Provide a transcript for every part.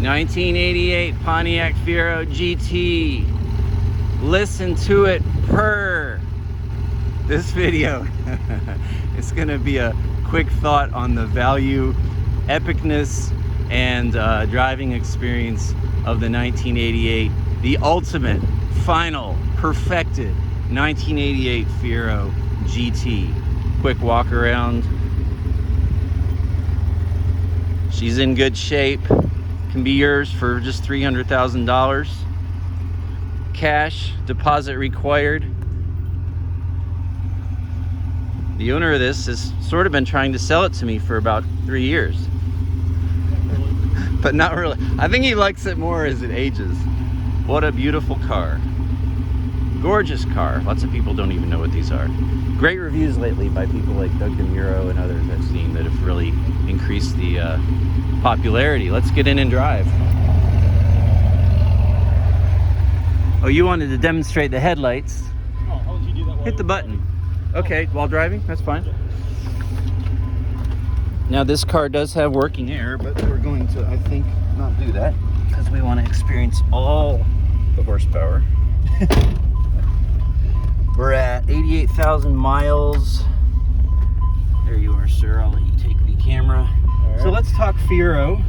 1988 Pontiac Fiero GT. Listen to it purr. This video, it's gonna be a quick thought on the value, epicness, and driving experience of the 1988, the ultimate, final, perfected 1988 Fiero GT. Quick walk around. She's in good shape. Can be yours for just $300,000. Cash, deposit required. The owner of this has sort of been trying to sell it to me for about 3 years. But not really. I think he likes it more as it ages. What a beautiful car. Gorgeous car. Lots of people don't even know what these are. Great reviews lately by people like Doug DeMuro and others I've seen that have really increased the popularity. Let's get in and drive. Oh, you wanted to demonstrate the headlights. Oh, how would you do that? Hit the button. Okay, while driving, that's fine. Now this car does have working air, but we're going to, I think, not do that because we want to experience all the horsepower. We're at 88,000 miles. There you are, sir. I'll let you take the camera. Right. So let's talk Fiero.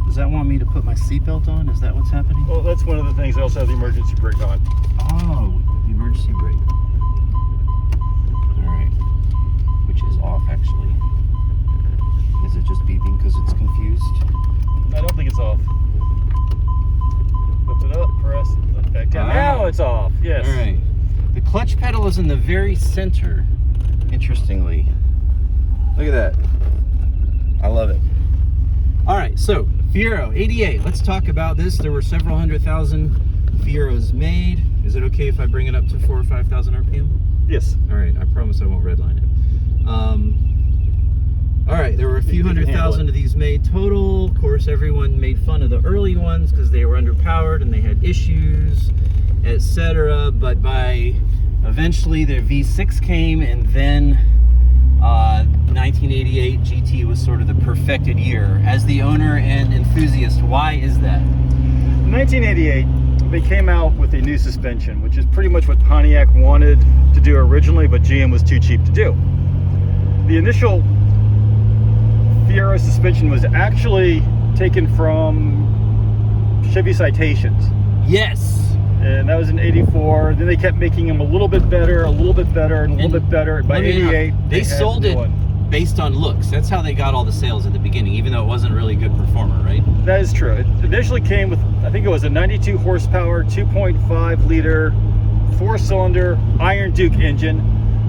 Does that want me to put my seatbelt on? Is that what's happening? Well, that's one of the things. I also have the emergency brake on. Oh, the emergency brake. All right. Which is off, actually. Is it just beeping because it's confused? I don't think it's off. Lift it up, press, lift back down. Now it's off, yes. All right. The clutch pedal is in the very center, interestingly. Look at that. I love it. All right, so Fiero 88. Let's talk about this. There were several 100,000 Fieros made. Is it okay if I bring it up to 4,000 or 5,000 RPM? Yes. All right, I promise I won't redline it. All right, there were a few 100,000 of these made total. Of course, everyone made fun of the early ones because they were underpowered and they had issues, etc. But by eventually their V6 came, and then 1988 GT was sort of the perfected year. As the owner and enthusiast, why is that? In 1988, they came out with a new suspension, which is pretty much what Pontiac wanted to do originally, but GM was too cheap to do. The initial Fiero suspension was actually taken from Chevy Citations. Yes. And that was in 84. Then they kept making them a little bit better, a little bit better, and a little bit better. By 88, they sold it based on looks. That's how they got all the sales at the beginning, even though it wasn't really a good performer, right? That is true. It initially came with, I think it was a 92 horsepower, 2.5 liter, 4-cylinder Iron Duke engine.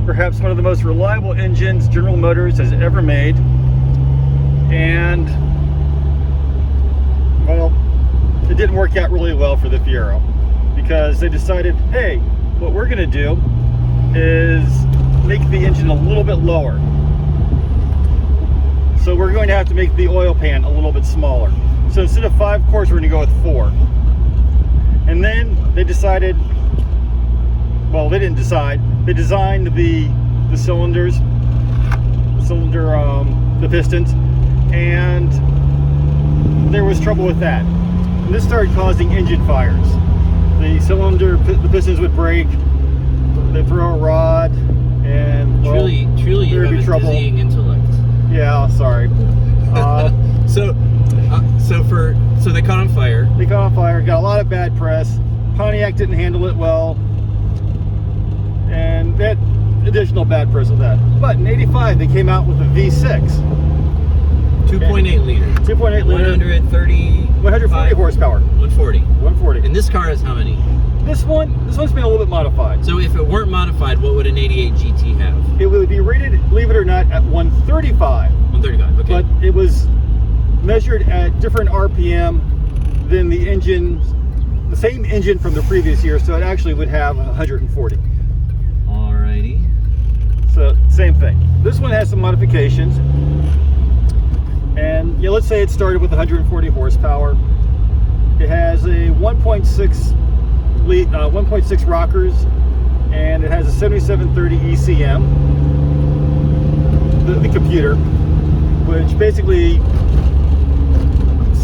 Perhaps one of the most reliable engines General Motors has ever made. And, well, it didn't work out really well for the Fiero because they decided, hey, what we're going to do is make the engine a little bit lower. So we're going to have to make the oil pan a little bit smaller. So instead of 5 quarts, we're going to go with 4. And then they decided, well, they didn't decide. They designed the cylinders, the pistons, and there was trouble with that. And this started causing engine fires. The pistons would break, they'd throw a rod, and well, truly you have a dizzying intellect. Yeah, sorry. So they caught on fire. They caught on fire, got a lot of bad press. Pontiac didn't handle it well, and that additional bad press with that. But in 85, they came out with a V6. 2.8 liter. 2.8 liter. 140 horsepower. 140. And this car has how many? This one's been a little bit modified. So if it weren't modified, what would an 88 GT have? It would be rated, believe it or not, at 135. 135, okay. But it was measured at different RPM than the engine, the same engine from the previous year, so it actually would have 140. Alrighty. So, same thing. This one has some modifications. And let's say it started with 140 horsepower. It has a 1.6 rockers, and it has a 7730 ECM, the computer, which basically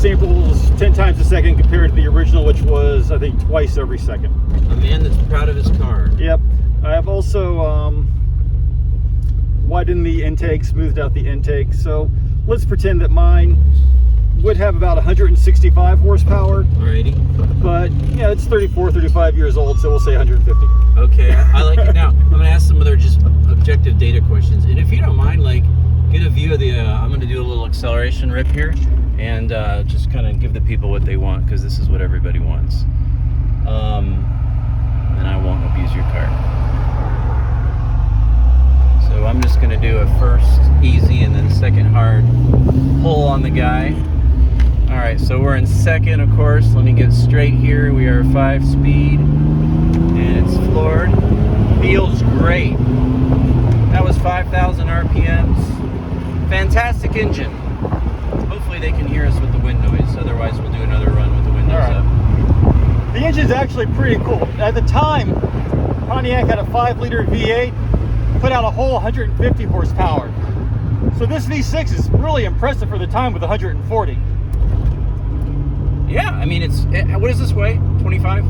samples 10 times a second compared to the original, which was, I think, twice every second. A man that's proud of his car. Yep. I have also widened the intake, smoothed out the intake. So let's pretend that mine would have about 165 horsepower. Alrighty. But yeah, it's 34, 35 years old, so we'll say 150. Okay, I like it. Now, I'm going to ask some other just objective data questions. And if you don't mind, like, get a view of the, I'm going to do a little acceleration rip here and just kind of give the people what they want, because this is what everybody wants. And I won't abuse your car. So I'm just going to do a first easy and then second hard pull on the guy. All right, so we're in second, of course. Let me get straight here. We are 5-speed, and it's floored. Feels great. That was 5,000 RPMs. Fantastic engine. Hopefully they can hear us with the wind noise. Otherwise, we'll do another run with the windows up. The engine's actually pretty cool. At the time, Pontiac had a 5-liter V8, put out a whole 150 horsepower. So this V6 is really impressive for the time with 140. Yeah, I mean, what does this weigh? 25?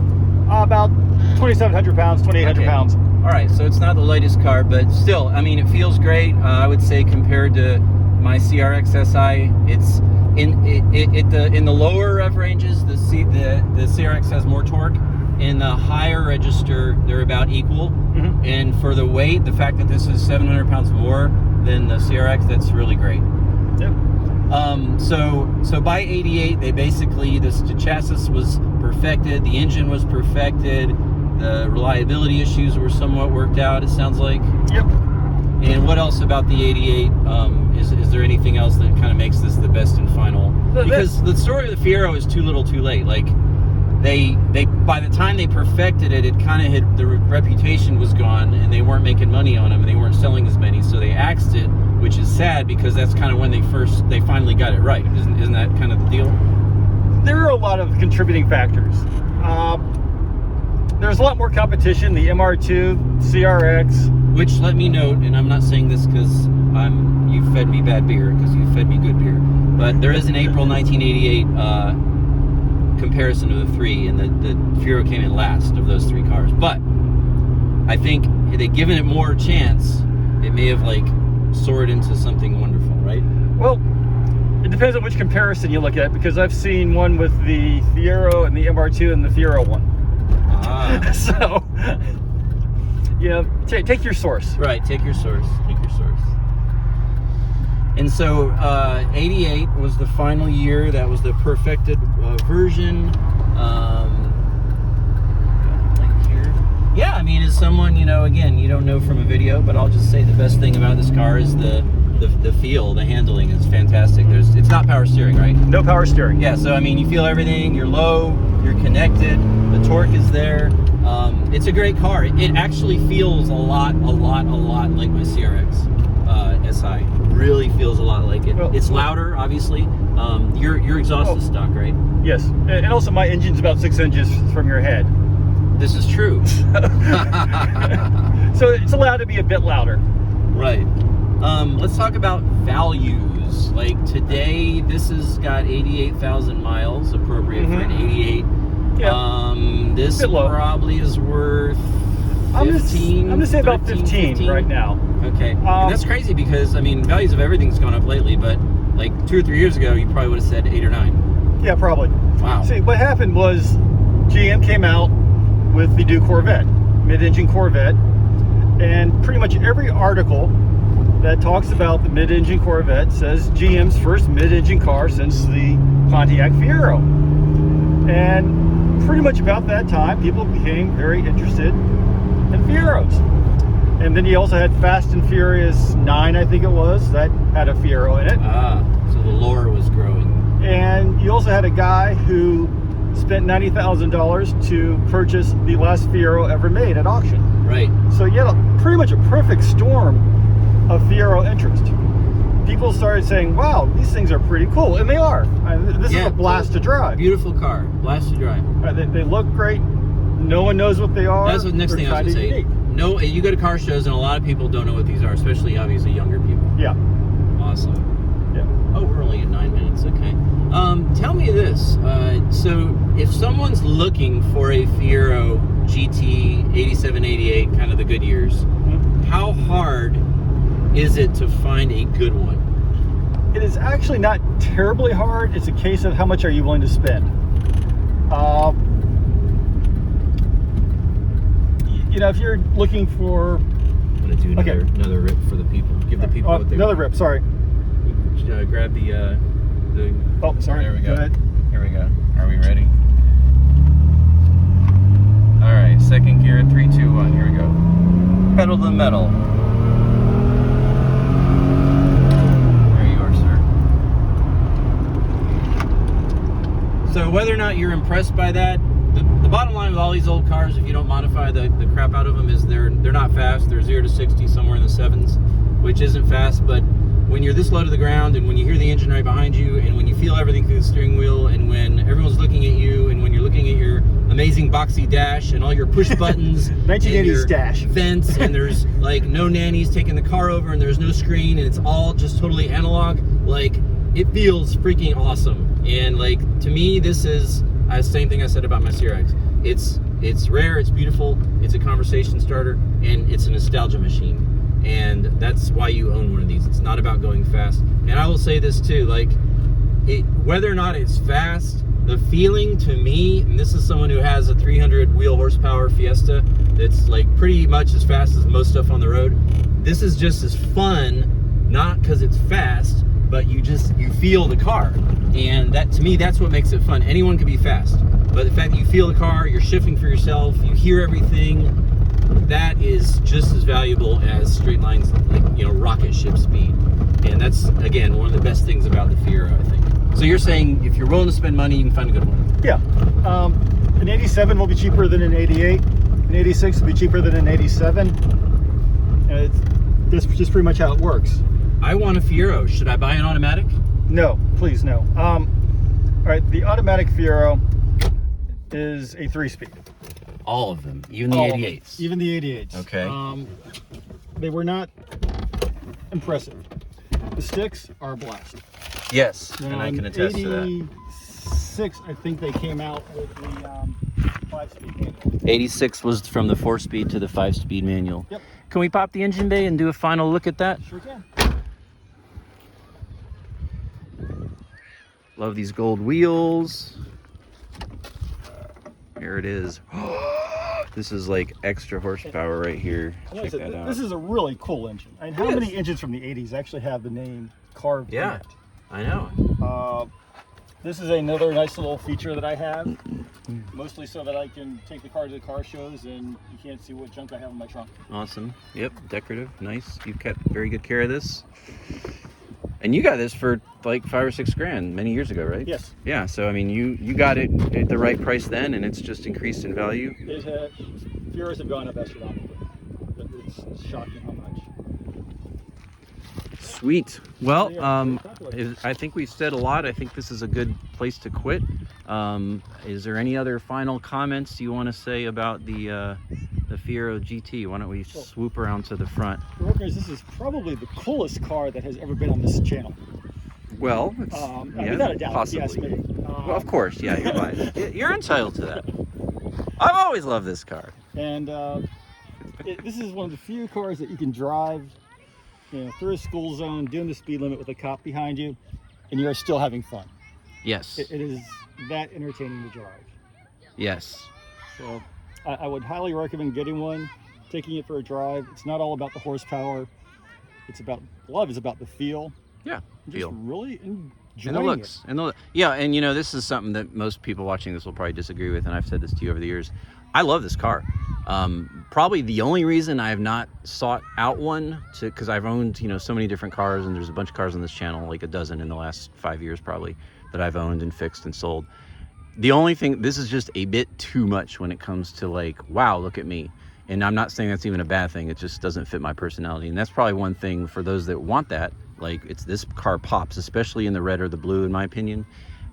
About 2,700 pounds, 2,800 pounds. All right, so it's not the lightest car, but still, I mean, it feels great. I would say compared to my CRX SI, it's in the lower rev ranges, the CRX has more torque. In the higher register, they're about equal. Mm-hmm. And for the weight, the fact that this is 700 pounds more than the CRX, that's really great. Yep. So by 88, they basically, the chassis was perfected, the engine was perfected, the reliability issues were somewhat worked out, it sounds like. Yep. And what else about the 88? Is there anything else that kind of makes this the best and final? Because the story of the Fiero is too little too late. Like, they by the time they perfected it, it kind of had, the reputation was gone, and they weren't making money on them, and they weren't selling as many, so they axed it, which is sad because that's kind of when they finally got it right. Isn't that kind of the deal? There are a lot of contributing factors. There's a lot more competition. The MR2, CRX. Which, let me note, and I'm not saying this because you fed me bad beer, because you fed me good beer, but there is an April 1988 comparison of the three, and the Fiero came in last of those three cars. But I think had they given it more chance, it may have like soared into something wonderful, right? Well, it depends on which comparison you look at, because I've seen one with the Fiero and the MR2 and the Fiero one. Ah. So, you know, take your source. Right, take your source. Take your source. And so 88 was the final year. That was the perfected version. Like here. Yeah, I mean, as someone, you know, again, you don't know from a video, but I'll just say the best thing about this car is the feel, the handling is fantastic. It's not power steering, right? No power steering. Yeah, so I mean, you feel everything. You're low, you're connected, the torque is there. It's a great car. It actually feels a lot like my CRX SI. Really feels a lot like it. Well, it's louder, obviously. Your exhaust is stock, right? Yes, and also my engine's about 6 inches from your head. This is true. So it's allowed to be a bit louder. Right. Let's talk about values. Like today, this has got 88,000 miles, appropriate for an 88. Yeah. This probably is worth 15. I'm gonna say about 15 right now. Okay. And that's crazy because I mean, values of everything's gone up lately, but like 2 or 3 years ago, you probably would have said 8 or 9. Yeah, probably. Wow. See, what happened was GM came out with the new Corvette, mid-engine Corvette, and pretty much every article that talks about the mid-engine Corvette says GM's first mid-engine car since the Pontiac Fiero. And pretty much about that time, people became very interested in Fieros. And then you also had Fast and Furious 9, I think it was, that had a Fiero in it. Ah, so the lore was growing. And you also had a guy who spent $90,000 to purchase the last Fiero ever made at auction. Right. So you had pretty much a perfect storm of Fiero interest. People started saying, wow, these things are pretty cool. And they are. This is a blast to drive. Beautiful car. Blast to drive. They look great. No one knows what they are. That's the next thing I was going to say. No, you go to car shows and a lot of people don't know what these are, especially obviously younger people. Yeah. Awesome. Yeah. Oh, we're only at 9 minutes. Okay. Tell me So if someone's looking for a Fiero GT 87, 88, kind of the good years, how hard is it to find a good one? It is actually not terribly hard. It's a case of how much are you willing to spend. You know, if you're looking for... I'm going to do another rip for the people. Give the people what they another want. rip, sorry. Grab the... Oh, sorry. There we go. Go ahead. Here we go. Are we ready? All right, second gear, 3, 2, 1. Here we go. Pedal to the metal. There you are, sir. So whether or not you're impressed by that, the bottom line with all these old cars, if you don't modify the crap out of them, is they're not fast. They're 0 to 60 somewhere in the 7s, which isn't fast, but when you're this low to the ground, and when you hear the engine right behind you, and when you feel everything through the steering wheel, and when everyone's looking at you, and when you're looking at your amazing boxy dash and all your push buttons 1980s dash vents, and there's like no nannies taking the car over, and there's no screen, and it's all just totally analog, like it feels freaking awesome. And like, to me, this is the same thing I said about my CRX. It's rare, it's beautiful, it's a conversation starter, and it's a nostalgia machine. And that's why you own one of these. It's not about going fast. And I will say this too, like, whether or not it's fast, the feeling to me, and this is someone who has a 300 wheel horsepower Fiesta that's like pretty much as fast as most stuff on the road, this is just as fun, not because it's fast, but you feel the car. And that, to me, that's what makes it fun. Anyone can be fast, but the fact that you feel the car, you're shifting for yourself, you hear everything, that is just as valuable as straight lines, like, you know, rocket ship speed. And that's, again, one of the best things about the Fiero, I think. So you're saying if you're willing to spend money, you can find a good one? Yeah. An 87 will be cheaper than an 88. An 86 will be cheaper than an 87. And that's just pretty much how it works. I want a Fiero. Should I buy an automatic? No, please no. All right, the automatic Fiero is a 3-speed. All of them, even the 88s. Even the 88s. Okay. They were not impressive. The sticks are a blast. Yes, and I can attest to that. 86, I think they came out with the 5-speed manual. 86 was from the 4-speed to the 5-speed manual. Yep. Can we pop the engine bay and do a final look at that? Sure can. Love these gold wheels. Here it is. This is like extra horsepower right here. Check that out. This is a really cool engine. I mean, how many engines from the 80s actually have the name carved in it? I know. This is another nice little feature that I have, mostly so that I can take the car to the car shows and you can't see what junk I have in my trunk. Awesome. Yep, decorative, nice. You've kept very good care of this. And you got this for like $5 or $6 grand many years ago, right? Yes. Yeah, so I mean, you got it at the right price then, and it's just increased in value. Fieros have gone up astronomically. It's shocking how much. Sweet. Well, I think we've said a lot. I think this is a good place to quit. Is there any other final comments you want to say about the Fiero GT? Why don't we swoop around to the front? This is probably the coolest car that has ever been on this channel. Well, without a doubt, possibly. if you ask me. Well, of course, yeah, you're biased. You're entitled to that. I've always loved this car. And this is one of the few cars that you can drive, you know, through a school zone, doing the speed limit with a cop behind you, and you are still having fun. Yes. It is that entertaining to drive. Yes. So I would highly recommend getting one, taking it for a drive. It's not all about the horsepower. It's about, a lot is about the feel. Yeah, feel. Just really enjoying and the looks. Yeah, and you know, this is something that most people watching this will probably disagree with, and I've said this to you over the years. I love this car. Probably the only reason I have not sought out one, because I've owned, you know, so many different cars, and there's a bunch of cars on this channel, like a dozen in the last 5 years probably, that I've owned and fixed and sold. The only thing, this is just a bit too much when it comes to like, wow, look at me. And I'm not saying that's even a bad thing. It just doesn't fit my personality. And that's probably one thing for those that want that. Like, this car pops, especially in the red or the blue, in my opinion.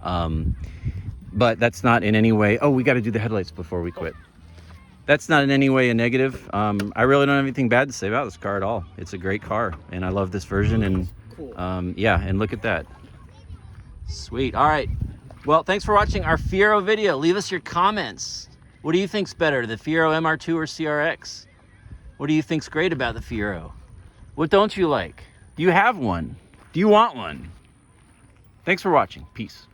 But that's not in any way, oh, we got to do the headlights before we quit. That's not in any way a negative. I really don't have anything bad to say about this car at all. It's a great car, and I love this version. And yeah, and look at that. Sweet. All right. Well, thanks for watching our Fiero video. Leave us your comments. What do you think's better, the Fiero MR2 or CRX? What do you think's great about the Fiero? What don't you like? Do you have one? Do you want one? Thanks for watching. Peace.